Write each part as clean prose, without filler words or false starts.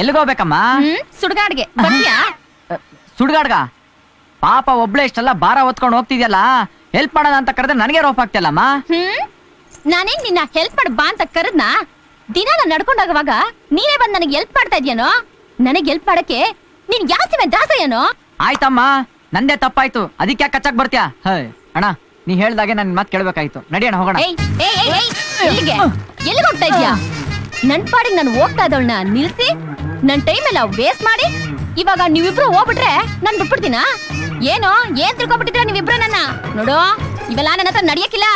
ಎಲ್ಲಿಗೋಗ್ಬೇಕಮ್ಮ? ಸುಡ್ಗಾಡ್ಗೆ ಬರ್ತೀಯಾ? ಸುಡ್ಗಾಡ್ಗ? ಪಾಪ ಒಬ್ಳೆ ಇಷ್ಟೆಲ್ಲ ಭಾರ ಹೊತ್ಕೊಂಡು ಹೋಗ್ತಿದ್ಯಲ್ಲ, ಹೆಲ್ಪ್ ಮಾಡೋಣ ಅಂತ ಕರೆದ್ರೆ ನನಗೆ ರೋಪ್ ಆಗ್ತಿಲ್ಲಮ್ಮ. ನಾನೇನ್ ನಿನ್ನ ಹೆಲ್ಪ್ ಮಾಡ ಬಾ ಅಂತ ಕರೆದ್ನ? ದಿನ ನಾನು ನಡ್ಕೊಂಡಾಗವಾಗ ನೀನೇ ಬಂದ್ ನನಗೆ ಹೆಲ್ಪ್ ಮಾಡ್ತಾ ಇದ್ಯಾನೋ? ನನಗೆ ಹೆಲ್ಪ್ ಮಾಡಕ್ಕೆ ನೀನ್ ಜಾಸ್ತಿ ದಾಸ ಏನೋ? ಆಯ್ತಮ್ಮ, ನಂದೇ ತಪ್ಪಾಯ್ತು, ಅದಕ್ಕೆ ಯಾಕೆ ಕಚ್ಚಾಕ್ ಬರ್ತೀಯಾ? ಅಣ್ಣ, ನೀ ಹೇಳ್ದಾಗೆ ನನ್ ಮಾತು ಕೇಳ್ಬೇಕಾಯ್ತು. ನಡಿಯೋಣ, ಹೋಗೋಣ. ಎಲ್ಲಿಗೆ ಹೋಗ್ತಾ ಇದ್ಯಾ? ನನ್ ಪಾಡಿಗೆ ನಾನು ಹೋಗ್ತಾ ಇದ್ದವಳನ್ನ ನಿಲ್ಸಿ ನನ್ ಟೈಮ್ ಎಲ್ಲ ವೇಸ್ಟ್ ಮಾಡಿ ಇವಾಗ ನೀವಿಬ್ರು ಹೋಗ್ಬಿಟ್ರೆ ನಾನ್ ಬಿಟ್ಬಿಡ್ತೀನ? ಏನೋ ಏನ್ ತಿಳ್ಕೊಬಿಟ್ಟಿದ್ರ ನೀವಿಬ್ರು ನನ್ನ? ನೋಡು, ಇವೆಲ್ಲ ನನ್ನ ಹತ್ರ ನಡಿಯಕ್ಕಿಲ್ಲ.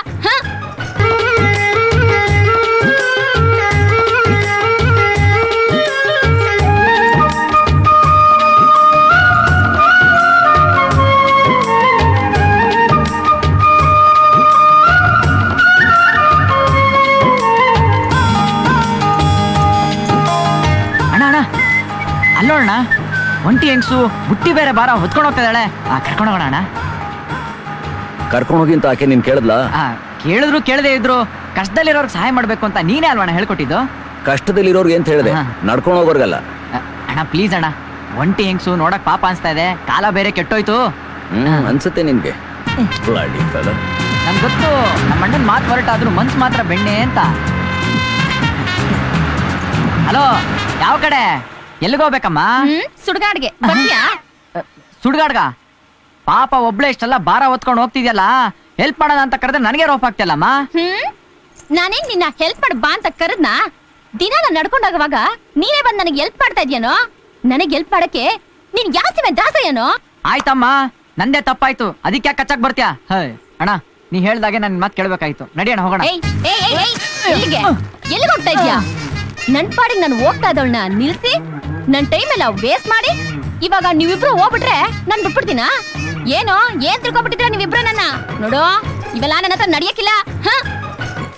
ಅಲ್ಲೋಣ, ಒಂಟಿ ಹೆಂಗ್ಸು ಬುಟ್ಟಿ ಬೇರೆ ಭಾರ ಹೊತ್ಕೊಂಡು ಹೋಗ್ತಾ ಇದ್ದಾಳೆ. ಕರ್ಕೊಂಡು ಹೋಗೋಣ ಅಣ್ಣ. ಕರ್ಕೊಂಡು ಹೋಗಿ ಅಂತ ಆಕೆ ನೀನ್ ಕೇಳಿದ್ಲಾ? ಕೇಳಿದ್ರು ಕೇಳದೆ ಇದ್ರು ಕಷ್ಟದಲ್ಲಿರೋರ್ಗೆ ಸಹಾಯ ಮಾಡ್ಬೇಕು ಅಂತ ನೀನೇ ಅಲ್ವಣ್ಣ ಹೇಳ್ಕೊಟ್ಟಿದ್ದು? ಕಷ್ಟದಲ್ಲಿರೋರ್ಗೆ ಅಂತ ಹೇಳಿದೆ, ನಡ್ಕೊಂಡು ಹೋಗೋರ್ಗಲ್ಲ. ಅಣ್ಣ ಪ್ಲೀಸ್ ಅಣ್ಣ, ಒಂಟಿ ಹೆಂಗ್ಸು ನೋಡಕ್ ಪಾಪ ಅನ್ಸ್ತಾ ಇದೆ, ಕಾಲ ಬೇರೆ ಕೆಟ್ಟೋಯ್ತು. ಅನ್ಸುತ್ತೆ ನಿನ್ಗೆ. ನನ್ ಗೊತ್ತು, ನಮ್ಮ ಅಣ್ಣನ್ ಮಾತು ಹೊರಟಾದ್ರು ಮನ್ಸು ಮಾತ್ರ ಬೆಣ್ಣೆ ಅಂತ. ಹಲೋ, ಯಾವ ಕಡೆ? ಎಲ್ಲಿಗೋಗ್ಬೇಕಮ್ಮ? ಸುಡ್ಗಾಡ್ಗೆ ಬರ್ತೀಯಾ? ಸುಡ್ಗಾಡ್ಗ? ಪಾಪ ಒಬ್ಳೆ ಇಷ್ಟೆಲ್ಲ ಭಾರ ಹೊತ್ಕೊಂಡು ಹೋಗ್ತಿದ್ಯಲ್ಲ, ಹೆಲ್ಪ್ ಮಾಡೋಣ ಅಂತ ಕರೆದ್ರೆ ನನಗೆ ರೋಪ್ ಆಗ್ತಿಲ್ಲಮ್ಮ. ನಾನೇನ್ ನಿನ್ನ ಹೆಲ್ಪ್ ಮಾಡ ಬಾ ಅಂತ ಕರೆದ್ನ? ದಿನ ನಾನು ನಡ್ಕೊಂಡಾಗವಾಗ ನೀನೇ ಬಂದ್ ನನಗೆ ಹೆಲ್ಪ್ ಮಾಡ್ತಾ ಇದ್ಯಾನೋ? ನನಗೆ ಹೆಲ್ಪ್ ಮಾಡಕ್ಕೆ ನೀನ್ ಜಾಸ್ತಿ ದಾಸ ಏನೋ? ಆಯ್ತಮ್ಮ, ನಂದೇ ತಪ್ಪಾಯ್ತು, ಅದಕ್ಕೆ ಯಾಕೆ ಕಚ್ಚಾಕ್ ಬರ್ತೀಯಾ? ಅಣ್ಣ, ನೀ ಹೇಳ್ದಾಗೆ ನನ್ ಮಾತು ಕೇಳ್ಬೇಕಾಯ್ತು. ನಡಿಯೋಣ, ಹೋಗೋಣ. ಎಲ್ಲಿಗೆ ಹೋಗ್ತಾ ಇದ್ಯಾ? ನನ್ ಪಾಡಿಗೆ ನಾನು ಹೋಗ್ತಾ ಇದ್ದವಳನ್ನ ನಿಲ್ಸಿ ನನ್ ಟೈಮ್ ಎಲ್ಲ ವೇಸ್ಟ್ ಮಾಡಿ ಇವಾಗ ನೀವಿಬ್ರು ಹೋಗ್ಬಿಟ್ರೆ ನಾನ್ ಬಿಟ್ಬಿಡ್ತೀನ? ಏನೋ ಏನ್ ತಿಳ್ಕೊಬಿಟ್ಟಿದ್ರ ನೀವಿಬ್ರು ನನ್ನ? ನೋಡು, ಇವೆಲ್ಲ ನನ್ನ ಹತ್ರ ನಡಿಯಕ್ಕಿಲ್ಲ.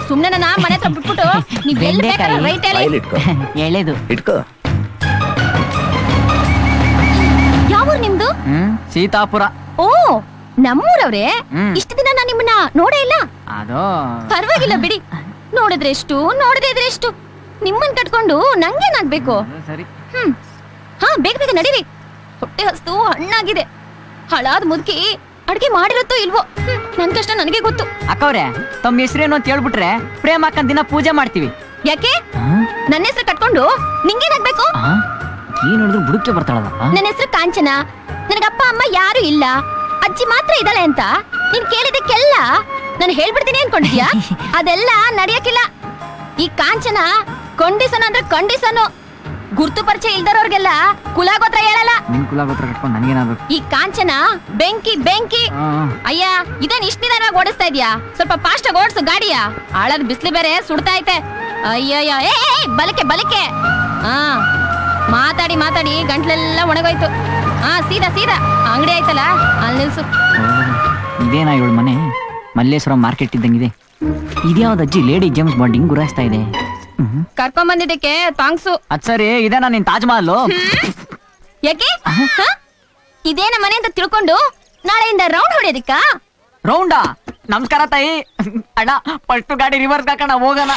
ಸುಮ್ನೆ ನನ್ನ ಮನೆ ಹತ್ರ ಬಿಟ್ಬಿಟ್ಟು ನೀವ್ ಎಲ್ಲಿ ಬೇಕಾದ್ರೆ ರೈಟ್ ಎಳೆದು ಇಟ್ಕೋ. ಯಾವೂರ್ ನಿಮ್ದು? ಸೀತಾಪುರ. ಓ, ನಮ್ಮೂರವ್ರೆ? ಇಷ್ಟು ದಿನ ನಾನ್ ನಿಮ್ಮನ್ನ ನೋಡೇ ಇಲ್ಲ. ಅದು ಪರವಾಗಿಲ್ಲ ಬಿಡಿ, ನೋಡಿದ್ರೆ ಎಷ್ಟು ನೋಡದೇ ಇದ್ರೆ ಎಷ್ಟು. ನಿಮ್ಮನ್ ಕಟ್ಕೊಂಡು ನಂಗೇನಾಗ್ಬೇಕು? ಸರಿ. ಬೇಗ ಬೇಗ ನಡೀರಿ, ಹೊಟ್ಟೆ ಹಸ್ತು ಹಣ್ಣಾಗಿದೆ. ಹಳಾದ್ ಮುದುಕಿ ಅಡ್ಗೆ ಮಾಡಿರತ್ತೋ ಇಲ್ವೋ, ನನ್ ಕಷ್ಟ ನನಗೆ ಗೊತ್ತು. ಅಕ್ಕವ್ರೆ, ತಮ್ಮ ಹೆಸರೇನು ಅಂತ ಹೇಳ್ಬಿಟ್ರೆ ಪ್ರೇಮ ಅಕ್ಕನ ದಿನ ಪೂಜೆ ಮಾಡ್ತೀವಿ. ಯಾಕೆ? ನನ್ನ ಹೆಸರು ಕಟ್ಕೊಂಡು ನಿಂಗೇನಾಗ್ಬೇಕು? ಏನ್ ಹೇಳಿದ್ರು ಬುಡುಕ್ಕೆ ಬರ್ತಾಳಲ್ಲ. ನನ್ನ ಹೆಸರು ಕಾಂಚನ, ನನಗಪ್ಪ ಅಮ್ಮ ಯಾರು ಇಲ್ಲ, ಅಜ್ಜಿ ಮಾತ್ರ ಇದ್ದಾಳೆ ಅಂತ ನೀನ್ ಕೇಳಿದಕ್ಕೆಲ್ಲ ನಾನು ಹೇಳ್ಬಿಡ್ತೀನಿ ಅನ್ಕೊಂಡಿದ್ಯಾ? ಅದೆಲ್ಲ ನಡೆಯಕ್ಕಿಲ್ಲ. ಈ ಕಾಂಚನ ಕಂಡೀಷನ್ ಅಂದ್ರೆ ಕಂಡೀಷನ್. ಗುರ್ತು ಪರಿಚಯ ಇಲ್ದರೋರ್ಗೆಲ್ಲ ಕುಲಗೋತ್ರ ಹೇಳಲ್ಲ. ನಿನ್ ಕುಲಗೋತ್ರ ಕಟ್ಕೊಂಡು ನನಗೇನಾಗಬೇಕು? ಈ ಕಾಂಚನ ಬೆಂಕಿ ಬೆಂಕಿ. ಅಯ್ಯ, ಇದೇನ್ ಇಷ್ಟ ನಿಧಾನವಾಗಿ ಓಡಿಸ್ತಾ ಇದ್ಯಾ? ಸ್ವಲ್ಪ ಫಾಸ್ಟ್ ಆಗಿ ಓಡಿಸು ಗಾಡಿಯ. ಆಳದ್ ಬಿಸ್ಲು ಬೇರೆ ಸುಡ್ತಾ ಐತೆ. ಅಯ್ಯಯ್ಯ, ಬಲಕೆ ಬಲಕೆ. ಮಾತಾಡಿ ಮಾತಾಡಿ ಗಂಟ್ಲೆಲ್ಲ ಒಣಗೋಯ್ತು. ಸೀದಾ ಸೀದಾ ಅಂಗಡಿ ಆಯ್ತಲ್ಲ, ಅಲ್ಲಿ ನಿಲ್ಸು. ಇದೇನಾ ಇವಳ ಮನೆ? ಮಲ್ಲೇಶ್ವರ ಮಾರ್ಕೆಟ್ ಇದ್ದಂಗಿದೆ. ಇದ್ಯಾವ್ದು ಅಜ್ಜಿ ಲೇಡಿ ಜೇಮ್ಸ್ ಬಾಂಡ್ ಹಿಂಗ್ ಗುರಾಯಿಸ್ತಾ ಇದೆ? ಕರ್ಕೊಂಡ್ ಬಂದಿದ್ದಕ್ಕೆ ಥ್ಯಾಂಕ್ಸು. ಅದ್ ಸರಿ, ಇದೇನಾ ನಿನ್ ತಾಜ್ ಮಹಲ್? ಯಾಕೆ? ಇದೇನ ಮನೆ ಅಂತ ತಿಳ್ಕೊಂಡು ನಾಳೆಯಿಂದ ರೌಂಡ್ ಹೊಡೆಯೋದಿಕ್ಕ? ರೌಂಡಾ? ನಮಸ್ಕಾರ ತಾಯಿ. ಅಣ್ಣ, ಫಸ್ಟ್ ಗಾಡಿ ರಿವರ್ಸ್ ಹಾಕೋಣ, ಹೋಗೋಣ.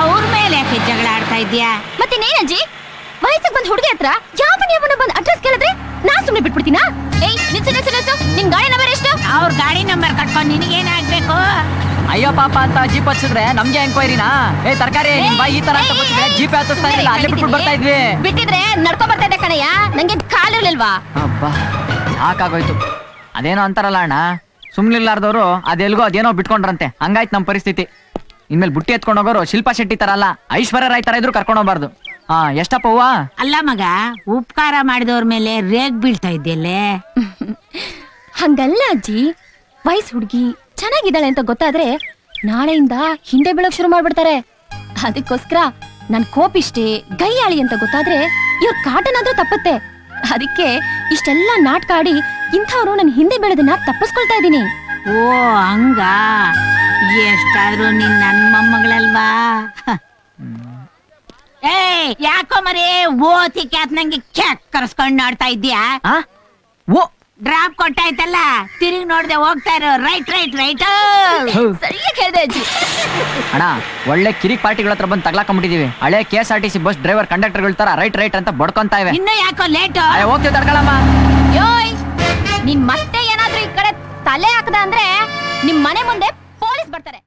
ಅವ್ರ ಮೇಲೆ ಯಾಕೆ ಜಗಳ ಆಡ್ತಾ ಇದ್ಯಾ? ಮತ್ತೆ ನೇನಜ್ಜಿ, ವಯಸ್ಸಿಗೆ ಬಂದ್ ಹುಡುಗಿ ಹತ್ರ ಯಾವನ ಬಂದ್ ಅಡ್ರೆಸ್ ಕೇಳಿದ್ರೆ ನಾನ್ ಸುಮ್ನೆ ಬಿಟ್ಬಿಡ್ತೀನಾ? ನಿಲ್ಸು ನಿಲ್ಸು ನಿಲ್ಸು. ನಿನ್ ಗಾಡಿ ನಂಬರ್ ಎಷ್ಟು? ಅವ್ರ ಗಾಡಿ ನಂಬರ್ ಕಟ್ಕೊಂಡು ನಿನಗೇನಾಗ್ಬೇಕು? ಅಯ್ಯೋ ಪಾಪ ಅಂತ ಜೀಪ್ ಹಚ್ಚಿದ್ರೆ ನಮ್ಗೆ ಎಂಕ್ವೈರಿನಾ? ತರಕಾರಿ ನಿಮ್ ಬಾಯಿ ಈ ತರ ಅಂತ ಗೊತ್ತಿದ್ರೆ ಜೀಪ್ ಹತ್ತಿಸ್ತಾ ಇರಲಿಲ್ಲ, ಅಲ್ಲೇ ಬಿಟ್ಬಿಟ್ಟು ಬರ್ತಾ ಇದ್ವಿ. ಬಿಟ್ಟಿದ್ರೆ ನಡ್ಕೊ ಬರ್ತಾ ಇದ್ದೆ ಕಣಯ್ಯ, ನಂಗೆ ಕಾಲಿರ್ಲಿಲ್ವಾ? ಅಬ್ಬಾ, ಸಾಕಾಗೋಯ್ತು. ಅದೇನೋ ಅಂತಾರಲ್ಲ ಅಣ್ಣ, ಸುಮ್ನಿಲ್ಲಾರ್ದವ್ರು ಅದೆಲ್ಗೋ ಅದೇನೋ ಬಿಟ್ಕೊಂಡ್ರಂತೆ. ಹಂಗಾಯ್ತು ನಮ್ ಪರಿಸ್ಥಿತಿ. ಇನ್ಮೇಲೆ ಬುಟ್ಟಿ ಎತ್ಕೊಂಡು ಹೋಗೋರು ಶಿಲ್ಪಾ ಶೆಟ್ಟಿ ತರ ಅಲ್ಲ, ಐಶ್ವರ್ಯ ರಾಯ್ ತರ ಇದ್ರು ಕರ್ಕೊಂಡು ಹೋಗ್ಬಾರ್ದು. ಎಷ್ಟಪ್ಪ ಹೂವ? ಅಲ್ಲ ಮಗ, ಉಪಕಾರ ಮಾಡಿದವ್ರ ಮೇಲೆ ರೇಗ್ ಬೀಳ್ತಾ ಇದ್ಯಲ್ಲೇ. ಹಂಗಲ್ಲ ಅಜ್ಜಿ, ವಯಸ್ಸು ಹುಡುಗಿ ಚೆನ್ನಾಗಿದ್ದಾಳೆ ಅಂತ ಗೊತ್ತಾದ್ರೆ ನಾಳೆಯಿಂದ ಹಿಂದೆ ಬೀಳಕ್ ಶುರು ಮಾಡ್ಬಿಡ್ತಾರೆ. ಅದಕ್ಕೋಸ್ಕರ ನನ್ ಕೋಪಿಷ್ಟೇ ಗೈಯಾಳಿ ಅಂತ ಗೊತ್ತಾದ್ರೆ ಇವ್ರ ಕಾಟನಾದ್ರೂ ತಪ್ಪತ್ತೆ. ಅದಕ್ಕೆ ಇಷ್ಟೆಲ್ಲಾ ನಾಟಕ ಆಡಿ ಇಂಥವ್ರು ನನ್ ಹಿಂದೆ ಬೀಳೋದನ್ನ ತಪ್ಪಿಸ್ಕೊಳ್ತಾ ಇದೀನಿ. ಓ ಹಂಗ? ಎಷ್ಟಾದ್ರೂ ನೀನ್ ನನ್ ಮೊಮ್ಮಗಳಲ್ವಾ? ಯಾಕೋ ಮರೇ ಓತಿ ಕ್ಯಾತ್ ನಂಗೆ ಕ್ಯಾಕ್ ಕರ್ಸ್ಕೊಂಡ್ ನೋಡ್ತಾ ಇದ್ಯಾ? ಡ್ರಾಪ್ ಕೊಟ್ಟಾಯ್ತಲ್ಲ ತಿರುಗಿ ನೋಡ್ದೆ ಹೋಗ್ತಾ ಇರೋ ರೈಟ್ ರೈಟ್ ರೈಟ್. ಸರಿಯಾಗಿ ಹೇಳ್ದೆ ಅಜ್ಜಿ. ಅಣ್ಣ ಒಳ್ಳೆ ಕಿರಿಕ್ ಪಾರ್ಟಿಗಳ ಹತ್ರ ಬಂದು ತಗ್ಲಾಕೊಂಡ್ಬಿಟ್ಟಿದೀವಿ. ಹಳೆ KSRTC ಬಸ್ ಡ್ರೈವರ್ ಕಂಡಕ್ಟರ್ಗಳ ತರ ರೈಟ್ ಅಂತ ಬಡ್ಕೊಂತ ಇವೆ. ಇನ್ನು ಯಾಕೋ ಲೇಟು? ಹೋಗ್ತೀವಿ ತಡ್ಕೊಳಮ್ಮ. ಯೋಯ್ ನೀನ್ ಮತ್ತೆ ಏನಾದ್ರೂ ಈ ಕಡೆ ತಲೆ ಹಾಕದ ಅಂದ್ರೆ ನಿಮ್ ಮನೆ ಮುಂದೆ ಪೊಲೀಸ್ ಬರ್ತಾರೆ.